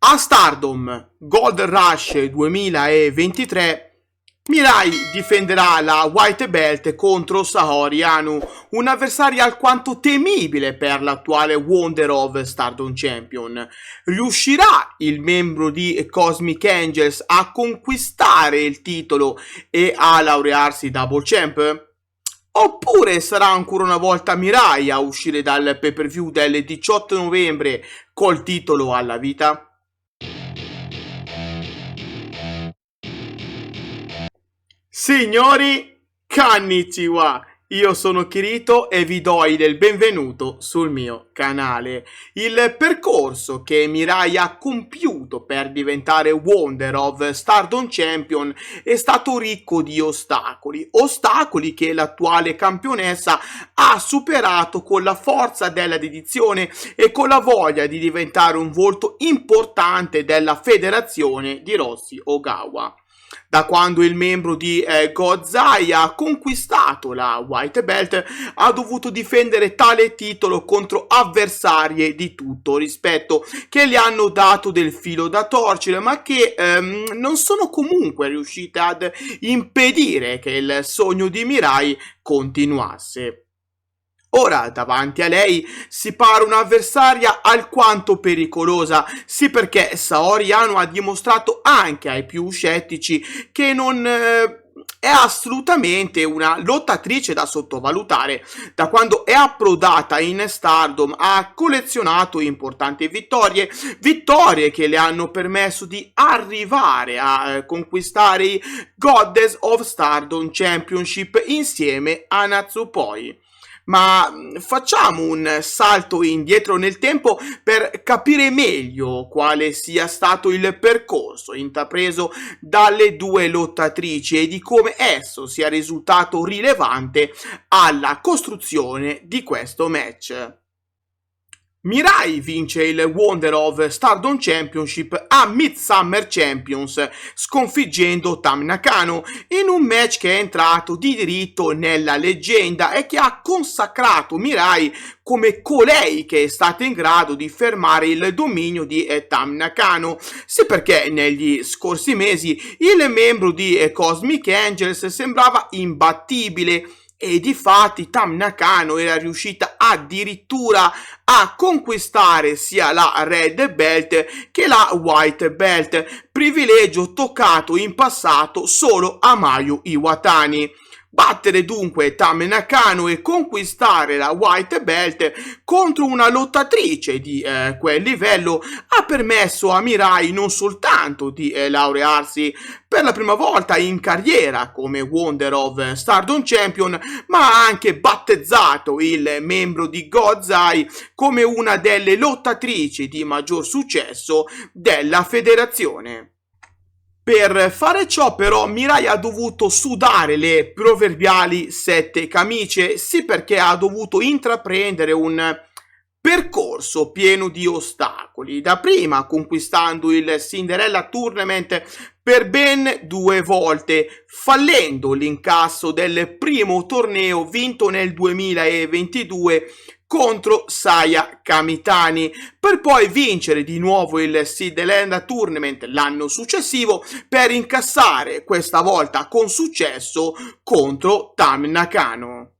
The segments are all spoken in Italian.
A Stardom Gold Rush 2023, Mirai difenderà la White Belt contro Saori Anou, un avversario alquanto temibile per l'attuale Wonder of Stardom Champion. Riuscirà il membro di Cosmic Angels a conquistare il titolo e a laurearsi Double Champ? Oppure sarà ancora una volta Mirai a uscire dal pay-per-view del 18 novembre col titolo alla vita? Signori, konnichiwa! Io sono Kirito e vi do il benvenuto sul mio canale. Il percorso che Mirai ha compiuto per diventare Wonder of Stardom Champion è stato ricco di ostacoli che l'attuale campionessa ha superato con la forza della dedizione e con la voglia di diventare un volto importante della federazione di Rossy Ogawa. Da quando il membro di Gozai ha conquistato la White Belt, ha dovuto difendere tale titolo contro avversarie di tutto rispetto che gli hanno dato del filo da torcere, ma che non sono comunque riuscite ad impedire che il sogno di Mirai continuasse. Ora, davanti a lei si pare un'avversaria alquanto pericolosa, sì perché Saori Anou ha dimostrato anche ai più scettici che non è assolutamente una lottatrice da sottovalutare. Da quando è approdata in Stardom ha collezionato importanti vittorie che le hanno permesso di arrivare a conquistare i Goddess of Stardom Championship insieme a Natsupoi. Ma facciamo un salto indietro nel tempo per capire meglio quale sia stato il percorso intrapreso dalle due lottatrici e di come esso sia risultato rilevante alla costruzione di questo match. Mirai vince il Wonder of Stardom Championship a Midsummer Champions, sconfiggendo Tam Nakano in un match che è entrato di diritto nella leggenda e che ha consacrato Mirai come colei che è stata in grado di fermare il dominio di Tam Nakano, sì perché negli scorsi mesi il membro di Cosmic Angels sembrava imbattibile e difatti Tam Nakano era riuscita addirittura a conquistare sia la Red Belt che la White Belt, privilegio toccato in passato solo a Mayu Iwatani. Battere dunque Tam Nakano e conquistare la White Belt contro una lottatrice di quel livello ha permesso a Mirai non soltanto di laurearsi per la prima volta in carriera come Wonder of Stardom Champion, ma ha anche battezzato il membro di Gozai come una delle lottatrici di maggior successo della federazione. Per fare ciò però Mirai ha dovuto sudare le proverbiali 7 camicie, sì perché ha dovuto intraprendere un percorso pieno di ostacoli, dapprima conquistando il Cinderella Tournament per ben 2 volte, fallendo l'incasso del primo torneo vinto nel 2022 contro Saya Kamitani, per poi vincere di nuovo il Cinderella Tournament l'anno successivo per incassare questa volta con successo contro Tam Nakano.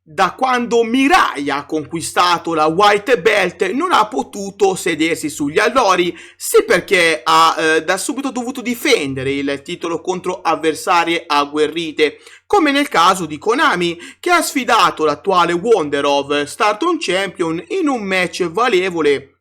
Da quando Mirai ha conquistato la White Belt non ha potuto sedersi sugli allori, sì perché ha da subito dovuto difendere il titolo contro avversarie agguerrite, come nel caso di Konami, che ha sfidato l'attuale Wonder of Stardom Champion in un match valevole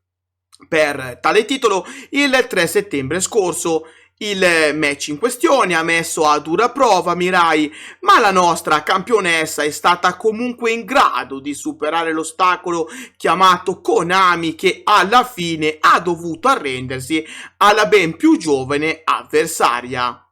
per tale titolo il 3 settembre scorso. Il match in questione ha messo a dura prova Mirai, ma la nostra campionessa è stata comunque in grado di superare l'ostacolo chiamato Konami, che alla fine ha dovuto arrendersi alla ben più giovane avversaria.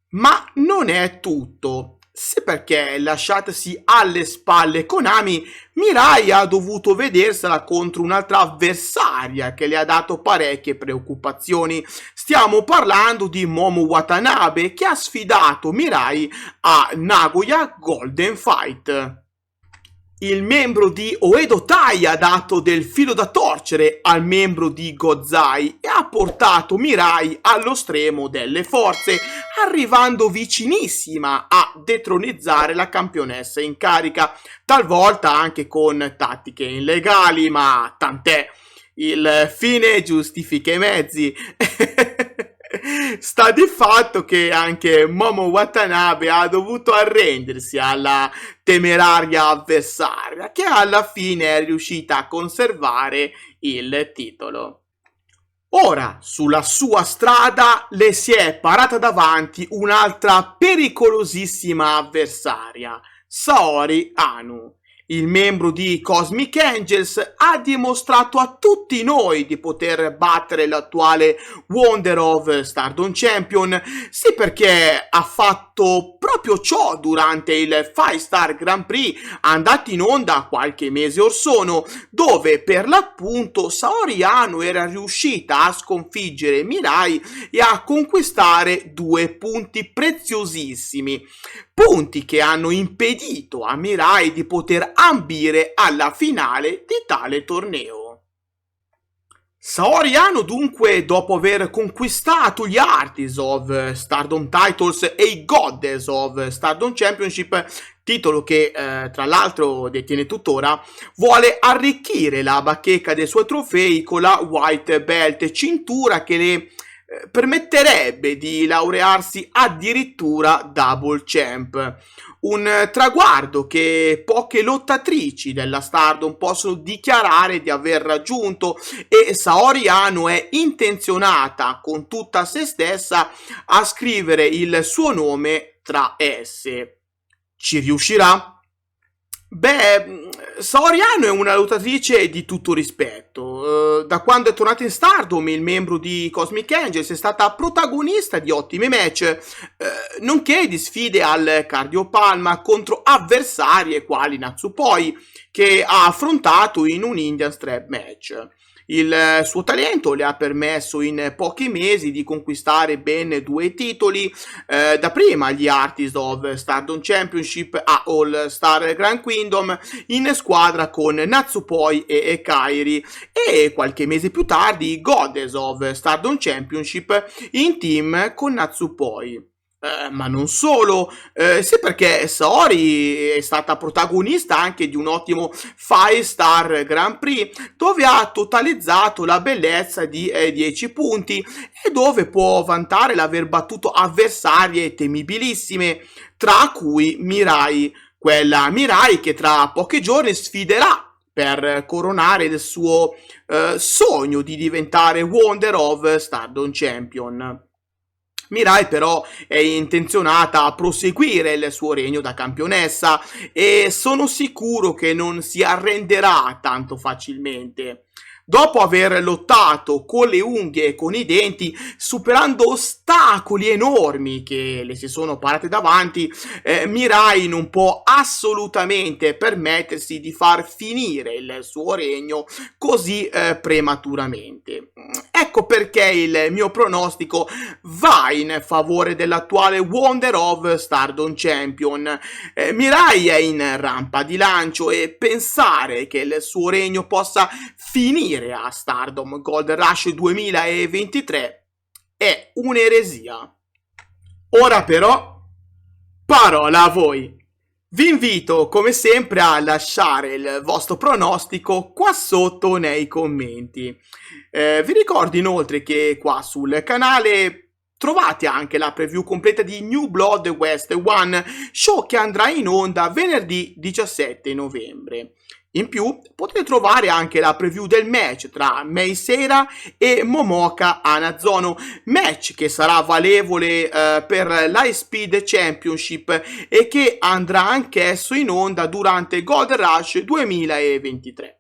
Ma non è tutto. Sì perché lasciatasi alle spalle Konami, Mirai ha dovuto vedersela contro un'altra avversaria che le ha dato parecchie preoccupazioni. Stiamo parlando di Momo Watanabe, che ha sfidato Mirai a Nagoya Golden Fight. Il membro di Oedo Tai ha dato del filo da torcere al membro di Gozai e ha portato Mirai allo stremo delle forze, arrivando vicinissima a detronizzare la campionessa in carica, talvolta anche con tattiche illegali, ma tant'è, il fine giustifica i mezzi. Sta di fatto che anche Momo Watanabe ha dovuto arrendersi alla temeraria avversaria, che alla fine è riuscita a conservare il titolo. Ora, sulla sua strada, le si è parata davanti un'altra pericolosissima avversaria, Saori Anu. Il membro di Cosmic Angels ha dimostrato a tutti noi di poter battere l'attuale Wonder of Stardom Champion, sì, perché ha fatto proprio ciò durante il 5-Star Grand Prix andato in onda qualche mese or sono, dove per l'appunto Saori Anu era riuscita a sconfiggere Mirai e a conquistare 2 punti preziosissimi. Punti che hanno impedito a Mirai di poter ambire alla finale di tale torneo. Saori Anu dunque, dopo aver conquistato gli Artists of Stardom Titles e i Goddess of Stardom Championship, titolo che tra l'altro detiene tuttora, vuole arricchire la bacheca dei suoi trofei con la White Belt, cintura che le permetterebbe di laurearsi addirittura Double Champ. Un traguardo che poche lottatrici della Stardom possono dichiarare di aver raggiunto, e Saori Anu è intenzionata con tutta se stessa a scrivere il suo nome tra esse. Ci riuscirà? Beh, Saori Anu è una lottatrice di tutto rispetto. Da quando è tornata in Stardom, il membro di Cosmic Angels è stata protagonista di ottimi match, nonché di sfide al cardiopalma contro avversarie quali Natsupoi, che ha affrontato in un Indian Strap match. Il suo talento le ha permesso in pochi mesi di conquistare ben 2 titoli, dapprima gli Artists of Stardom Championship a All Star Grand Kingdom in squadra con Natsupoi e Kairi, e qualche mese più tardi i Goddess of Stardom Championship in team con Natsupoi. Ma non solo, sì, perché Saori è stata protagonista anche di un ottimo 5-Star Grand Prix, dove ha totalizzato la bellezza di 10 punti e dove può vantare l'aver battuto avversarie temibilissime, tra cui Mirai, quella Mirai che tra pochi giorni sfiderà per coronare il suo sogno di diventare Wonder of Stardom Champion. Mirai però è intenzionata a proseguire il suo regno da campionessa e sono sicuro che non si arrenderà tanto facilmente. Dopo aver lottato con le unghie e con i denti, superando ostacoli enormi che le si sono parate davanti, Mirai non può assolutamente permettersi di far finire il suo regno così prematuramente. Ecco perché il mio pronostico va in favore dell'attuale Wonder of Stardom Champion. Mirai è in rampa di lancio e pensare che il suo regno possa finire a Stardom Gold Rush 2023 è un'eresia. Ora però, parola a voi. Vi invito come sempre a lasciare il vostro pronostico qua sotto nei commenti. Vi ricordo inoltre che qua sul canale trovate anche la preview completa di New Blood West 1, show che andrà in onda venerdì 17 novembre. In più potete trovare anche la preview del match tra Mei Seira e Momoka Hanazono, match che sarà valevole per l'High Speed Championship e che andrà anch'esso in onda durante Gold Rush 2023.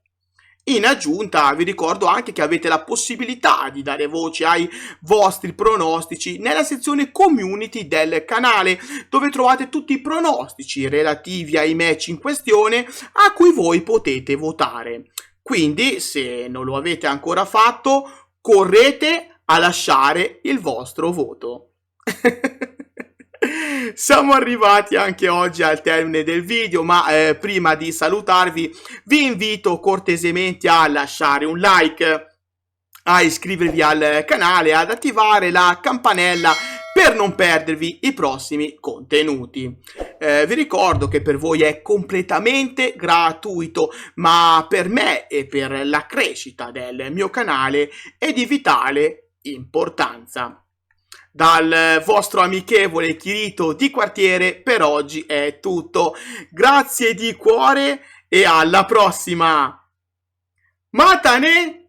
In aggiunta vi ricordo anche che avete la possibilità di dare voce ai vostri pronostici nella sezione community del canale, dove trovate tutti i pronostici relativi ai match in questione a cui voi potete votare. Quindi, se non lo avete ancora fatto, correte a lasciare il vostro voto. Siamo arrivati anche oggi al termine del video, ma prima di salutarvi vi invito cortesemente a lasciare un like, a iscrivervi al canale, ad attivare la campanella per non perdervi i prossimi contenuti. Vi ricordo che per voi è completamente gratuito, ma per me e per la crescita del mio canale è di vitale importanza. Dal vostro amichevole Kirito di quartiere per oggi è tutto. Grazie di cuore e alla prossima! Matane!